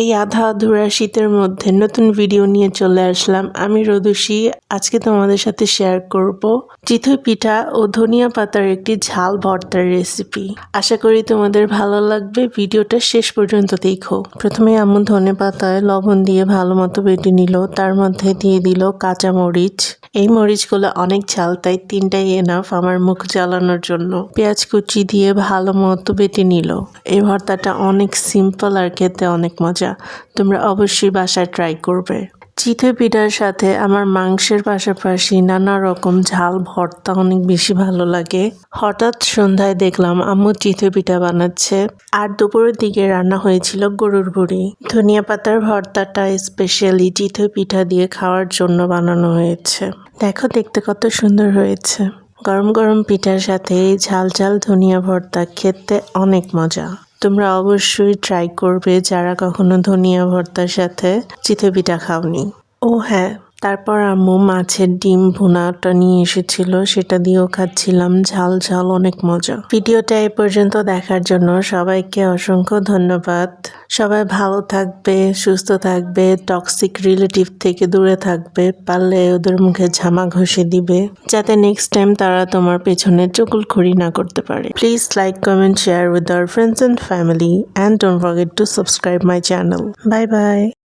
এই আধা আধুরা শীতের মধ্যে নতুন ভিডিও নিয়ে চলে আসলাম। আমি রোদুষী। আজকে তোমাদের সাথে শেয়ার করব চিতই পিঠা ও ধনিয়া পাতার একটি ঝাল ভর্তার রেসিপি। আশা করি তোমাদের ভালো লাগবে। ভিডিওটা শেষ পর্যন্ত দেখো। প্রথমে আম্মু ধনে পাতায় লবণ দিয়ে ভালো মতো বেটে নিল। তার মধ্যে দিয়ে দিল কাঁচা মরিচ। এই মরিচগুলো অনেক ঝাল, তাই 3টাই এনাফ আমার মুখ জ্বালানোর জন্য। পেঁয়াজ কুচি দিয়ে ভালো মতো বেটে নিল। এই ভর্তাটা অনেক সিম্পল আর খেতে অনেক মজা। তোমরা অবশ্যই বাসায় ট্রাই করবে। চিতই পিঠার সাথে আমার মাংসের পাশাপাশি নানা রকম ঝাল ভর্তা অনেক বেশি ভালো লাগে। হঠাৎ সন্ধ্যায় দেখলাম আম্মু চিতই পিঠা বানাচ্ছে। আর দুপুরের দিকে রান্না হয়েছিল গরুর ভুড়ি। ধনিয়া পাতার ভর্তাটা স্পেশালি চিতই পিঠা দিয়ে খাওয়ার জন্য বানানো হয়েছে। দেখো দেখতে কত সুন্দর হয়েছে। গরম গরম পিঠার সাথে ঝাল ঝাল ধনিয়া ভর্তা খেতে অনেক মজা। তোমরা অবশ্যই ট্রাই করবে যারা কখনো ধনিয়া ভর্তার সাথে চিতই পিঠা খাওনি। ও হ্যাঁ, তারপর আম্মু মাছের ডিম ভুনাটা নিয়ে এসেছিল, সেটা দিয়েও খাচ্ছিলাম। ঝাল ঝাল অনেক মজা। ভিডিওটা এ পর্যন্ত দেখার জন্য সবাইকে অসংখ্য ধন্যবাদ। সবাই ভালো থাকবে, সুস্থ থাকবে, টক্সিক রিলেটিভ থেকে দূরে থাকবে। পারলে ওদের মুখে ঝামা ঘষে দিবে, যাতে নেক্সট টাইম তারা তোমার পেছনে চুগলখড়ি না করতে পারে। Please like, comment, share with our friends and family, and don't forget to subscribe my channel. Bye bye.